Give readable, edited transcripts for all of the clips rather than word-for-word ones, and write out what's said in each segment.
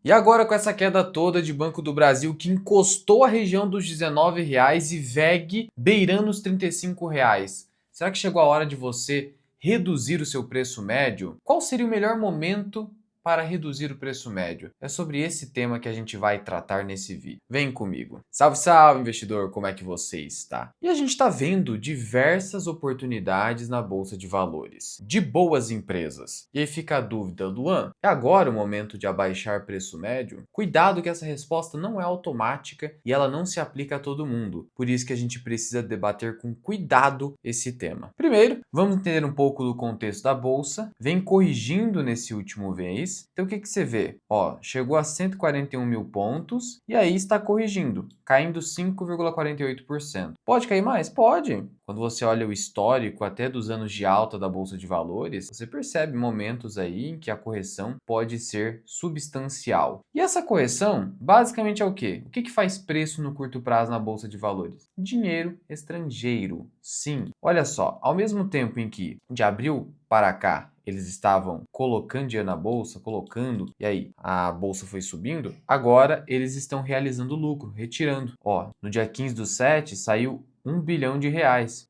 E agora com essa queda toda de Banco do Brasil que encostou a região dos R$ 19 e VEG beirando os R$ 35, será que chegou a hora de você reduzir o seu preço médio? Qual seria o melhor momento para reduzir o preço médio? É sobre esse tema que a gente vai tratar nesse vídeo. Vem comigo. Salve, salve, investidor! Como é que você está? E a gente está vendo diversas oportunidades na Bolsa de Valores, de boas empresas. E aí fica a dúvida, Luan, é agora o momento de abaixar preço médio? Cuidado que essa resposta não é automática e ela não se aplica a todo mundo. Por isso que a gente precisa debater com cuidado esse tema. Primeiro, vamos entender um pouco do contexto da bolsa. Vem corrigindo nesse último mês. Então o que você vê? Ó, chegou a 141 mil pontos e aí está corrigindo, caindo 5,48%. Pode cair mais? Pode. Quando você olha o histórico até dos anos de alta da Bolsa de Valores, você percebe momentos aí em que a correção pode ser substancial. E essa correção basicamente é o quê? O que faz preço no curto prazo na Bolsa de Valores? Dinheiro estrangeiro. Sim. Olha só, ao mesmo tempo em que de abril para cá eles estavam colocando dinheiro na bolsa, colocando, e aí a bolsa foi subindo, agora eles estão realizando lucro, retirando. Ó, no dia 15/7 saiu R$ 1 bilhão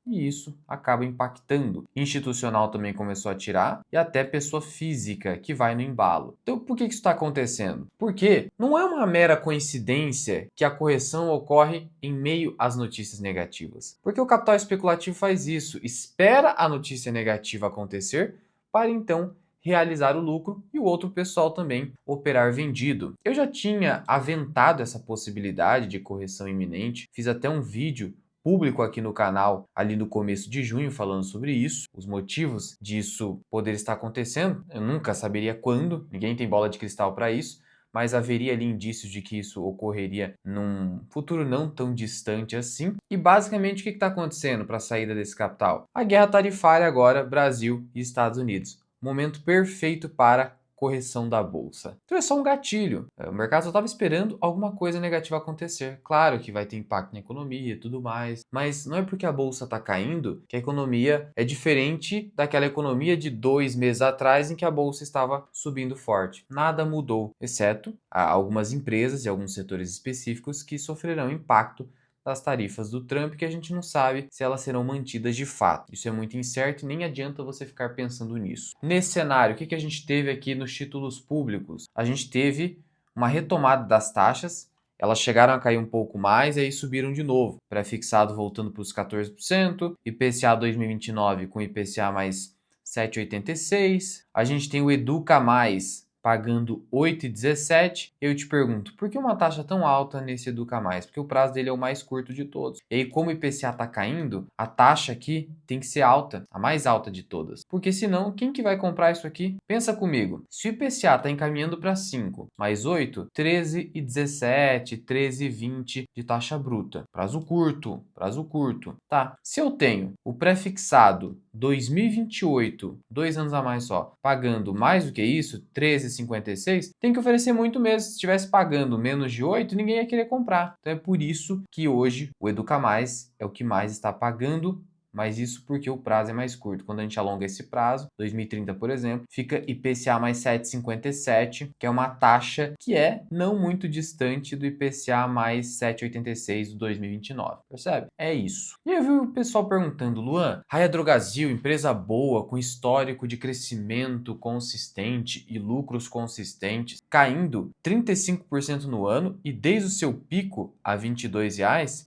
e isso acaba impactando. Institucional também começou a tirar e até pessoa física que vai no embalo. Então por que isso está acontecendo? Porque não é uma mera coincidência que a correção ocorre em meio às notícias negativas. Porque o capital especulativo faz isso, espera a notícia negativa acontecer para então realizar o lucro e o outro pessoal também operar vendido. Eu já tinha aventado essa possibilidade de correção iminente, fiz até um vídeo público aqui no canal ali no começo de junho falando sobre isso, os motivos disso poder estar acontecendo. Eu nunca saberia quando, ninguém tem bola de cristal para isso, mas haveria ali indícios de que isso ocorreria num futuro não tão distante assim. E basicamente o que está acontecendo para a saída desse capital? A guerra tarifária agora, Brasil e Estados Unidos. Momento perfeito para correção da bolsa. Então é só um gatilho. O mercado só estava esperando alguma coisa negativa acontecer. Claro que vai ter impacto na economia e tudo mais, mas não é porque a bolsa está caindo que a economia é diferente daquela economia de 2 meses atrás em que a bolsa estava subindo forte. Nada mudou, exceto algumas empresas e alguns setores específicos que sofrerão impacto das tarifas do Trump, que a gente não sabe se elas serão mantidas de fato. Isso é muito incerto e nem adianta você ficar pensando nisso. Nesse cenário, o que a gente teve aqui nos títulos públicos? A gente teve uma retomada das taxas, elas chegaram a cair um pouco mais e aí subiram de novo. Pré-fixado voltando para os 14%, IPCA 2029 com IPCA mais 7,86. A gente tem o Educa Mais pagando 8,17, eu te pergunto, por que uma taxa tão alta nesse Educa Mais? Porque o prazo dele é o mais curto de todos. E aí, como o IPCA está caindo, a taxa aqui tem que ser alta, a mais alta de todas. Porque senão, quem que vai comprar isso aqui? Pensa comigo, se o IPCA está encaminhando para 5, mais 8, 13,17, 13,20 de taxa bruta. Prazo curto, prazo curto. Tá, se eu tenho o pré-fixado 2028, 2 anos a mais só, pagando mais do que isso, 13,56, tem que oferecer muito mesmo. Se estivesse pagando menos de 8, ninguém ia querer comprar. Então é por isso que hoje o Educa Mais é o que mais está pagando, mas isso porque o prazo é mais curto. Quando a gente alonga esse prazo, 2030, por exemplo, fica IPCA mais 7,57, que é uma taxa que é não muito distante do IPCA mais 7,86 do 2029. Percebe? É isso. E eu vi o pessoal perguntando, Luan, Raia Drogasil, empresa boa, com histórico de crescimento consistente e lucros consistentes, caindo 35% no ano e desde o seu pico a R$ 22,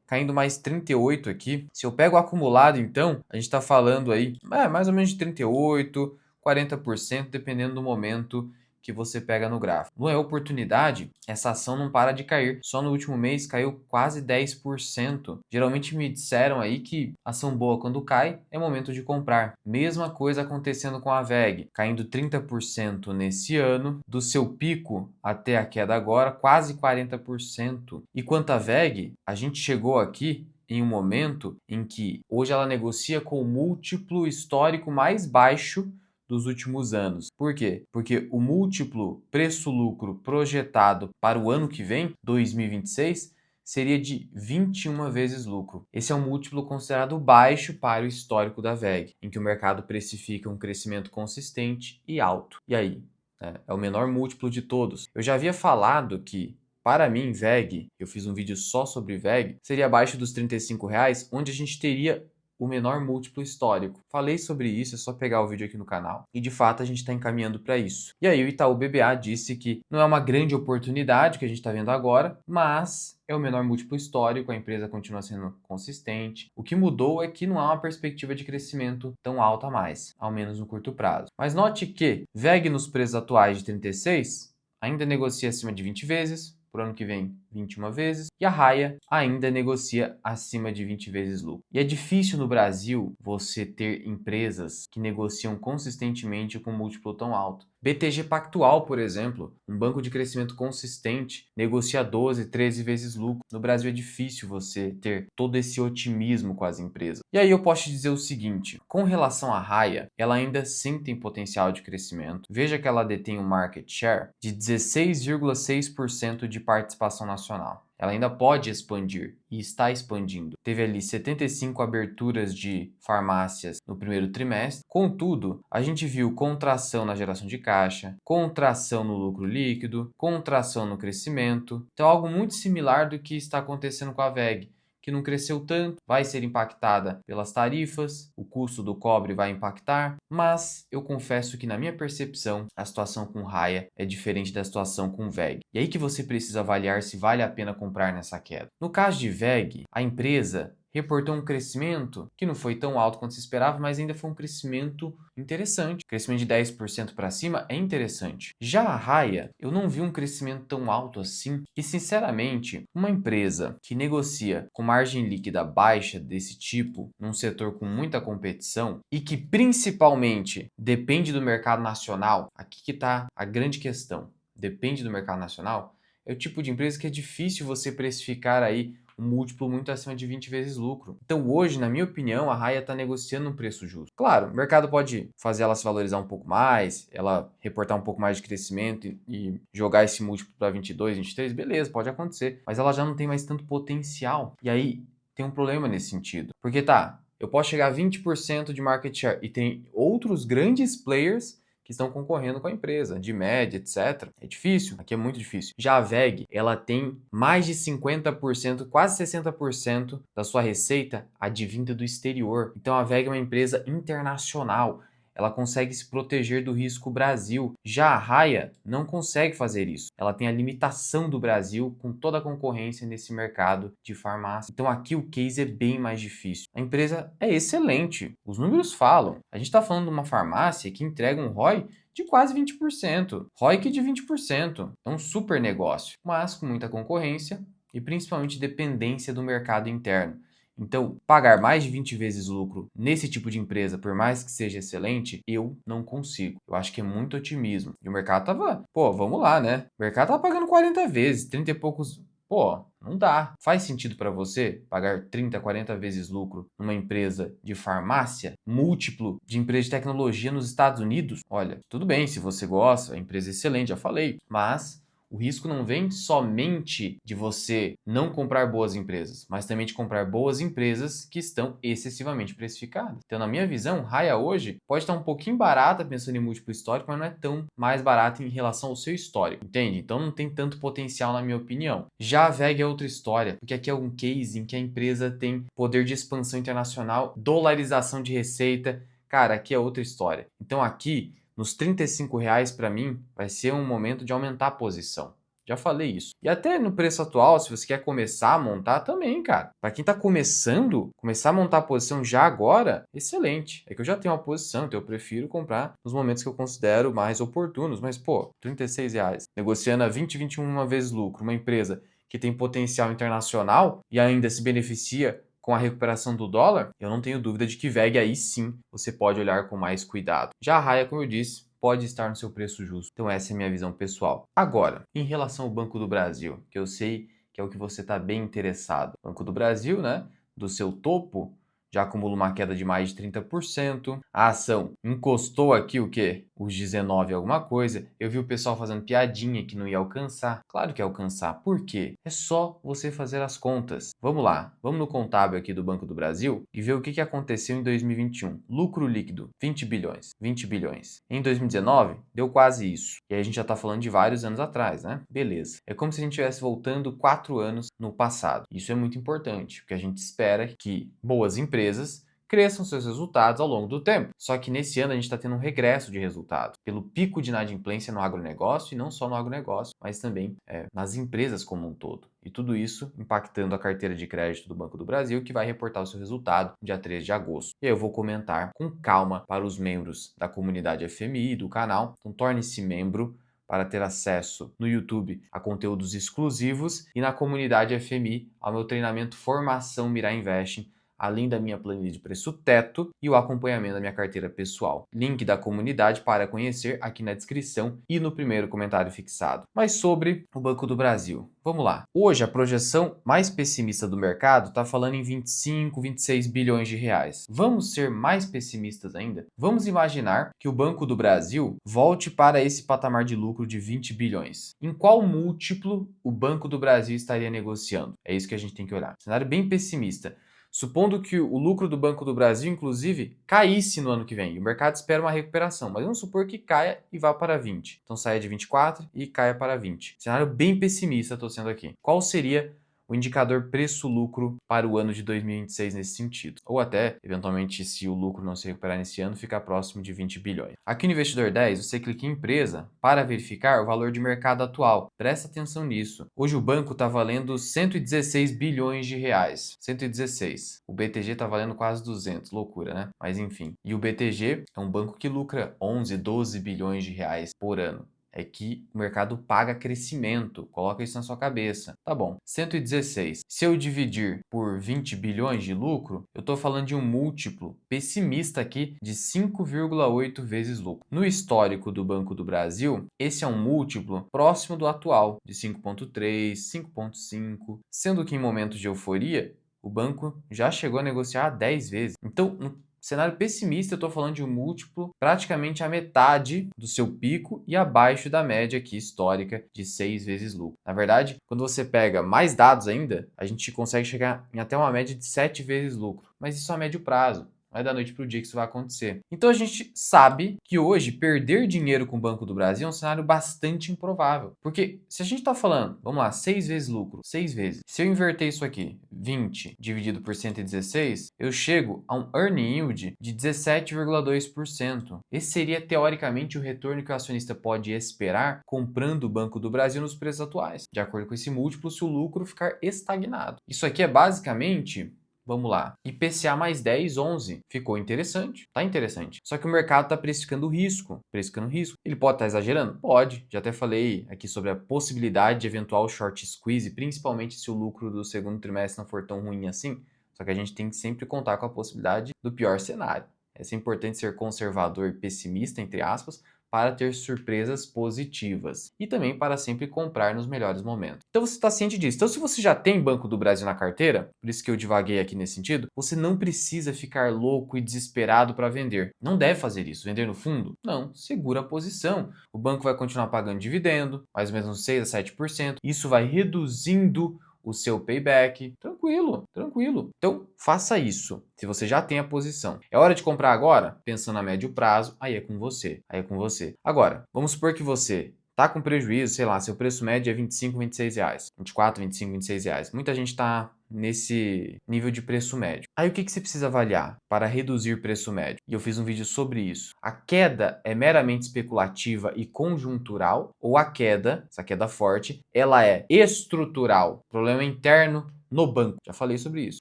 caindo mais 38 aqui. Se eu pego o acumulado, então, a gente está falando aí mais ou menos de 38, 40%, dependendo do momento que você pega no gráfico. Não é oportunidade, essa ação não para de cair. Só no último mês caiu quase 10%. Geralmente me disseram aí que ação boa quando cai é momento de comprar. Mesma coisa acontecendo com a VEG, caindo 30% nesse ano, do seu pico até a queda agora, quase 40%. E quanto à VEG, a gente chegou aqui em um momento em que hoje ela negocia com o múltiplo histórico mais baixo dos últimos anos. Por quê? Porque o múltiplo preço-lucro projetado para o ano que vem, 2026, seria de 21 vezes lucro. Esse é um múltiplo considerado baixo para o histórico da VEG, em que o mercado precifica um crescimento consistente e alto. E aí? né? É o menor múltiplo de todos. Eu já havia falado que, para mim, VEG, eu fiz um vídeo só sobre VEG, seria abaixo dos R$ 35, onde a gente teria o menor múltiplo histórico. Falei sobre isso, é só pegar o vídeo aqui no canal. E de fato a gente está encaminhando para isso. E aí o Itaú BBA disse que não é uma grande oportunidade que a gente está vendo agora, mas é o menor múltiplo histórico, a empresa continua sendo consistente. O que mudou é que não há uma perspectiva de crescimento tão alta mais, ao menos no curto prazo. Mas note que VEG nos preços atuais de 36 ainda negocia acima de 20 vezes, por ano que vem 21 vezes, e a Raia ainda negocia acima de 20 vezes lucro. E é difícil no Brasil você ter empresas que negociam consistentemente com múltiplo tão alto. BTG Pactual, por exemplo, um banco de crescimento consistente, negocia 12, 13 vezes lucro. No Brasil é difícil você ter todo esse otimismo com as empresas. E aí eu posso te dizer o seguinte, com relação à Raia, ela ainda sim tem potencial de crescimento. Veja que ela detém um market share de 16,6% de participação nacional. Ela ainda pode expandir e está expandindo. Teve ali 75 aberturas de farmácias no primeiro trimestre. Contudo, a gente viu contração na geração de caixa, contração no lucro líquido, contração no crescimento. Então, algo muito similar do que está acontecendo com a VEG, que não cresceu tanto, vai ser impactada pelas tarifas, o custo do cobre vai impactar, mas eu confesso que na minha percepção, a situação com Raia é diferente da situação com VEG. E aí que você precisa avaliar se vale a pena comprar nessa queda. No caso de VEG, a empresa reportou um crescimento que não foi tão alto quanto se esperava, mas ainda foi um crescimento interessante. O crescimento de 10% para cima é interessante. Já a Raia, eu não vi um crescimento tão alto assim. E, sinceramente, uma empresa que negocia com margem líquida baixa desse tipo, num setor com muita competição e que principalmente depende do mercado nacional, aqui que está a grande questão. Depende do mercado nacional, é o tipo de empresa que é difícil você precificar aí um múltiplo muito acima de 20 vezes lucro. Então hoje, na minha opinião, a Raia está negociando um preço justo. Claro, o mercado pode fazer ela se valorizar um pouco mais, ela reportar um pouco mais de crescimento e jogar esse múltiplo para 22, 23, beleza, pode acontecer. Mas ela já não tem mais tanto potencial. E aí tem um problema nesse sentido. Porque tá, eu posso chegar a 20% de market share e tem outros grandes players que estão concorrendo com a empresa, de média, etc. É difícil, aqui é muito difícil. Já a VEG, ela tem mais de 50%, quase 60% da sua receita advinda do exterior. Então a VEG é uma empresa internacional. Ela consegue se proteger do risco Brasil. Já a Raia não consegue fazer isso. Ela tem a limitação do Brasil com toda a concorrência nesse mercado de farmácia. Então aqui o case é bem mais difícil. A empresa é excelente. Os números falam. A gente está falando de uma farmácia que entrega um ROI de quase 20%. ROIC de 20%. É um super negócio, mas com muita concorrência e principalmente dependência do mercado interno. Então, pagar mais de 20 vezes lucro nesse tipo de empresa, por mais que seja excelente, eu não consigo. Eu acho que é muito otimismo. E o mercado tava, pô, vamos lá, né? O mercado tava pagando 40 vezes, 30 e poucos. Pô, não dá. Faz sentido para você pagar 30, 40 vezes lucro numa empresa de farmácia, múltiplo de empresa de tecnologia nos Estados Unidos? Olha, tudo bem, se você gosta, a empresa é excelente, já falei, mas o risco não vem somente de você não comprar boas empresas, mas também de comprar boas empresas que estão excessivamente precificadas. Então, na minha visão, Raia hoje pode estar um pouquinho barata pensando em múltiplo histórico, mas não é tão mais barata em relação ao seu histórico, entende? Então não tem tanto potencial na minha opinião. Já a VEG é outra história, porque aqui é um case em que a empresa tem poder de expansão internacional, dolarização de receita. Cara, aqui é outra história. Então aqui nos R$ 35 para mim vai ser um momento de aumentar a posição. Já falei isso. E até no preço atual, se você quer começar a montar também, cara. Para quem está começando, começar a montar a posição já agora, excelente. É que eu já tenho uma posição, então eu prefiro comprar nos momentos que eu considero mais oportunos. Mas, pô, R$ 36. Negociando a 20, 21 vezes lucro. Uma empresa que tem potencial internacional e ainda se beneficia com a recuperação do dólar, eu não tenho dúvida de que VEG aí sim você pode olhar com mais cuidado. Já a Raia, como eu disse, pode estar no seu preço justo. Então essa é a minha visão pessoal. Agora, em relação ao Banco do Brasil, que eu sei que é o que você está bem interessado. Banco do Brasil, né? Do seu topo, já acumula uma queda de mais de 30%. A ação encostou aqui o quê? os 19 alguma coisa. Eu vi o pessoal fazendo piadinha que não ia alcançar. Claro que ia alcançar. Por quê? É só você fazer as contas. Vamos lá, vamos no contábil aqui do Banco do Brasil e ver o que aconteceu em 2021. Lucro líquido, 20 bilhões. 20 bilhões. Em 2019, deu quase isso. E aí a gente já está falando de vários anos atrás, né? Beleza. É como se a gente estivesse voltando 4 anos no passado. Isso é muito importante, porque a gente espera que boas empresas cresçam seus resultados ao longo do tempo. Só que nesse ano a gente está tendo um regresso de resultados pelo pico de inadimplência no agronegócio, e não só no agronegócio, mas também nas empresas como um todo. E tudo isso impactando a carteira de crédito do Banco do Brasil, que vai reportar o seu resultado no dia 13 de agosto. E aí eu vou comentar com calma para os membros da comunidade FMI do canal. Então torne-se membro para ter acesso no YouTube a conteúdos exclusivos e na comunidade FMI ao meu treinamento Formação Mirai Investing, além da minha planilha de preço teto e o acompanhamento da minha carteira pessoal. Link da comunidade para conhecer aqui na descrição e no primeiro comentário fixado. Mas sobre o Banco do Brasil, vamos lá. Hoje a projeção mais pessimista do mercado está falando em 25, 26 bilhões de reais. Vamos ser mais pessimistas ainda? Vamos imaginar que o Banco do Brasil volte para esse patamar de lucro de 20 bilhões. Em qual múltiplo o Banco do Brasil estaria negociando? É isso que a gente tem que olhar. Cenário bem pessimista. Supondo que o lucro do Banco do Brasil, inclusive, caísse no ano que vem, e o mercado espera uma recuperação, mas vamos supor que caia e vá para 20. Então saia de 24 e caia para 20. Cenário bem pessimista estou sendo aqui. Qual seria o indicador preço-lucro para o ano de 2026 nesse sentido? Ou até, eventualmente, se o lucro não se recuperar nesse ano, ficar próximo de 20 bilhões. Aqui no Investidor 10, você clica em empresa para verificar o valor de mercado atual. Presta atenção nisso. Hoje o banco está valendo 116 bilhões de reais. 116. O BTG está valendo quase 200. Loucura, né? Mas enfim. E o BTG é um banco que lucra 11, 12 bilhões de reais por ano. É que o mercado paga crescimento. Coloca isso na sua cabeça. Tá bom, 116. Se eu dividir por 20 bilhões de lucro, eu estou falando de um múltiplo pessimista aqui de 5,8 vezes lucro. No histórico do Banco do Brasil, esse é um múltiplo próximo do atual, de 5,3, 5,5, sendo que em momentos de euforia, o banco já chegou a negociar 10 vezes. Então, cenário pessimista, eu estou falando de um múltiplo praticamente a metade do seu pico e abaixo da média aqui histórica de 6 vezes lucro. Na verdade, quando você pega mais dados ainda, a gente consegue chegar em até uma média de 7 vezes lucro. Mas isso a médio prazo. Não é da noite para o dia que isso vai acontecer. Então a gente sabe que hoje perder dinheiro com o Banco do Brasil é um cenário bastante improvável. Porque se a gente está falando, vamos lá, 6 vezes lucro, 6 vezes. Se eu inverter isso aqui, 20 dividido por 116, eu chego a um earning yield de 17,2%. Esse seria teoricamente o retorno que o acionista pode esperar comprando o Banco do Brasil nos preços atuais, de acordo com esse múltiplo, se o lucro ficar estagnado. Isso aqui é basicamente... Vamos lá. IPCA mais 10, 11. Ficou interessante. Tá interessante. Só que o mercado tá precificando risco. Precificando risco. Ele pode estar exagerando? Pode. Já até falei aqui sobre a possibilidade de eventual short squeeze, principalmente se o lucro do segundo trimestre não for tão ruim assim. Só que a gente tem que sempre contar com a possibilidade do pior cenário. É importante ser conservador e pessimista, entre aspas, para ter surpresas positivas e também para sempre comprar nos melhores momentos. Então você está ciente disso. Então se você já tem Banco do Brasil na carteira, por isso que eu divaguei aqui nesse sentido, você não precisa ficar louco e desesperado para vender. Não deve fazer isso. Vender no fundo? Não. Segura a posição. O banco vai continuar pagando dividendo, mais ou menos 6 a 7%. Isso vai reduzindo o seu payback. Tranquilo, tranquilo. Então, faça isso, se você já tem a posição. É hora de comprar agora? Pensando a médio prazo, aí é com você. Aí é com você. Agora, vamos supor que você tá com prejuízo, sei lá, seu preço médio é 25, 26 reais. 24, 25, 26 reais. Muita gente tá nesse nível de preço médio. Aí o que você precisa avaliar para reduzir preço médio? E eu fiz um vídeo sobre isso. A queda é meramente especulativa e conjuntural, ou a queda, essa queda forte, ela é estrutural, problema interno no banco. Já falei sobre isso.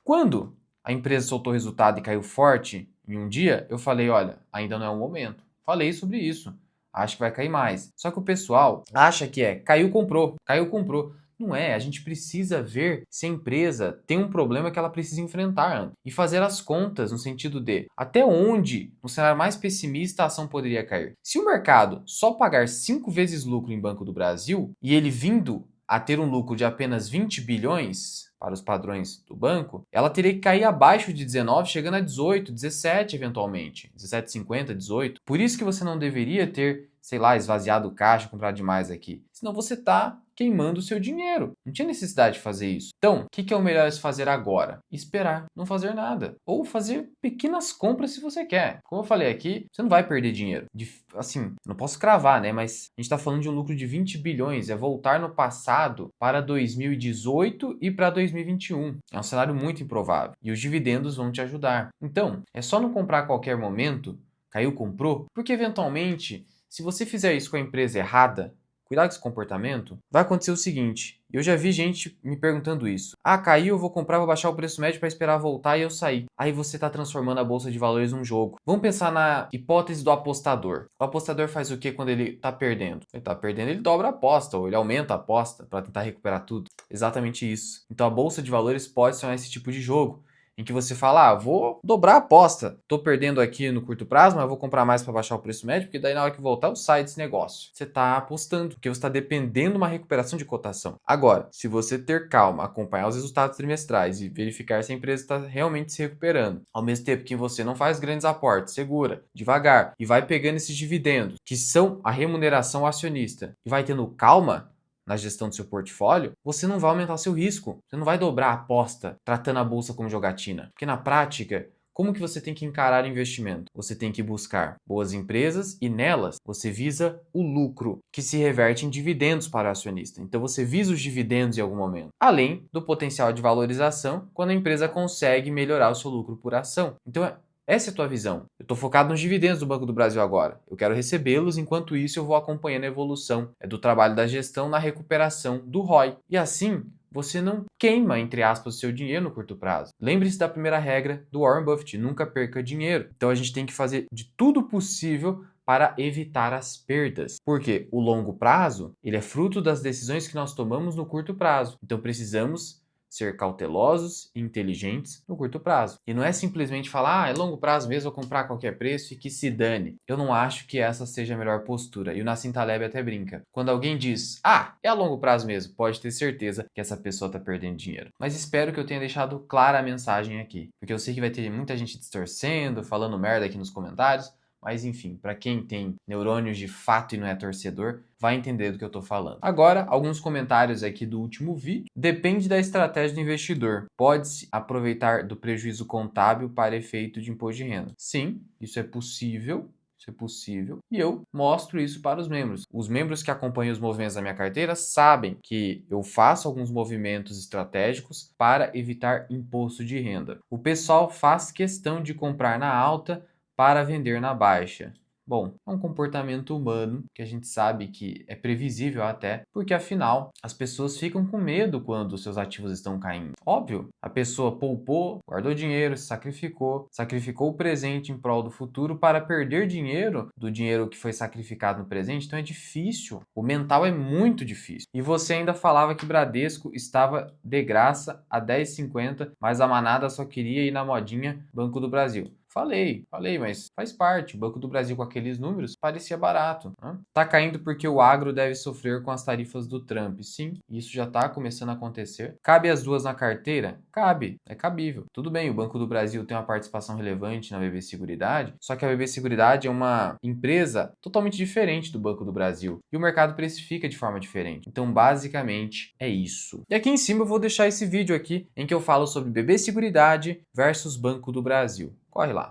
Quando a empresa soltou resultado e caiu forte em um dia, eu falei, olha, ainda não é o momento. Falei sobre isso. Acho que vai cair mais. Só que o pessoal acha que caiu, comprou. Caiu, comprou. Não é, a gente precisa ver se a empresa tem um problema que ela precisa enfrentar e fazer as contas no sentido de até onde, no cenário mais pessimista, a ação poderia cair. Se o mercado só pagar 5 vezes lucro em Banco do Brasil e ele vindo a ter um lucro de apenas 20 bilhões para os padrões do banco, ela teria que cair abaixo de 19, chegando a 18, 17 eventualmente, 17,50, 18. Por isso que você não deveria ter, sei lá, esvaziado o caixa, comprado demais aqui. Senão você está queimando o seu dinheiro. Não tinha necessidade de fazer isso. Então, o que é o melhor se fazer agora? Esperar, não fazer nada. Ou fazer pequenas compras se você quer. Como eu falei aqui, você não vai perder dinheiro. Assim, não posso cravar, né? Mas a gente está falando de um lucro de 20 bilhões. É voltar no passado para 2018 e para 2021. É um cenário muito improvável. E os dividendos vão te ajudar. Então, é só não comprar a qualquer momento. Caiu, comprou? Porque eventualmente, se você fizer isso com a empresa errada, cuidar com esse comportamento, vai acontecer o seguinte. Eu já vi gente me perguntando isso. Ah, caiu, eu vou comprar, vou baixar o preço médio para esperar voltar e eu sair. Aí você está transformando a bolsa de valores num jogo. Vamos pensar na hipótese do apostador. O apostador faz o que quando ele está perdendo? Ele está perdendo, ele dobra a aposta ou ele aumenta a aposta para tentar recuperar tudo. Exatamente isso. Então a bolsa de valores pode ser esse tipo de jogo, em que você fala, vou dobrar a aposta. Tô perdendo aqui no curto prazo, mas vou comprar mais para baixar o preço médio, porque daí na hora que voltar eu saio desse negócio. Você está apostando, porque você está dependendo de uma recuperação de cotação. Agora, se você ter calma, acompanhar os resultados trimestrais e verificar se a empresa está realmente se recuperando, ao mesmo tempo que você não faz grandes aportes, segura, devagar, e vai pegando esses dividendos, que são a remuneração ao acionista, e vai tendo calma na gestão do seu portfólio, você não vai aumentar o seu risco. Você não vai dobrar a aposta tratando a bolsa como jogatina. Porque na prática, como que você tem que encarar o investimento? Você tem que buscar boas empresas e nelas você visa o lucro, que se reverte em dividendos para o acionista. Então você visa os dividendos em algum momento. Além do potencial de valorização quando a empresa consegue melhorar o seu lucro por ação. Então essa é a tua visão. Eu estou focado nos dividendos do Banco do Brasil agora. Eu quero recebê-los, enquanto isso eu vou acompanhando a evolução do trabalho da gestão na recuperação do ROI. E assim, você não queima, entre aspas, o seu dinheiro no curto prazo. Lembre-se da primeira regra do Warren Buffett, nunca perca dinheiro. Então a gente tem que fazer de tudo possível para evitar as perdas. Porque o longo prazo, ele é fruto das decisões que nós tomamos no curto prazo. Então precisamos ser cautelosos e inteligentes no curto prazo. E não é simplesmente falar, é longo prazo mesmo, vou comprar a qualquer preço e que se dane. Eu não acho que essa seja a melhor postura. E o Nassim Taleb até brinca. Quando alguém diz, é a longo prazo mesmo, pode ter certeza que essa pessoa está perdendo dinheiro. Mas espero que eu tenha deixado clara a mensagem aqui. Porque eu sei que vai ter muita gente distorcendo, falando merda aqui nos comentários. Mas enfim, para quem tem neurônios de fato e não é torcedor, vai entender do que eu estou falando. Agora, alguns comentários aqui do último vídeo. Depende da estratégia do investidor. Pode-se aproveitar do prejuízo contábil para efeito de imposto de renda. Sim, isso é possível. Isso é possível. E eu mostro isso para os membros. Os membros que acompanham os movimentos da minha carteira sabem que eu faço alguns movimentos estratégicos para evitar imposto de renda. O pessoal faz questão de comprar na alta para vender na baixa. Bom, é um comportamento humano que a gente sabe que é previsível até, porque afinal as pessoas ficam com medo quando seus ativos estão caindo. Óbvio, a pessoa poupou, guardou dinheiro, se sacrificou o presente em prol do futuro para perder dinheiro do dinheiro que foi sacrificado no presente, então é difícil. O mental é muito difícil. E você ainda falava que Bradesco estava de graça a 10,50, mas a manada só queria ir na modinha Banco do Brasil. Falei, mas faz parte. O Banco do Brasil com aqueles números parecia barato. Né? Tá caindo porque o agro deve sofrer com as tarifas do Trump. Sim, isso já está começando a acontecer. Cabe as duas na carteira? Cabe, é cabível. Tudo bem, o Banco do Brasil tem uma participação relevante na BB Seguridade, só que a BB Seguridade é uma empresa totalmente diferente do Banco do Brasil e o mercado precifica de forma diferente. Então, basicamente, é isso. E aqui em cima eu vou deixar esse vídeo aqui em que eu falo sobre BB Seguridade versus Banco do Brasil. Corre lá.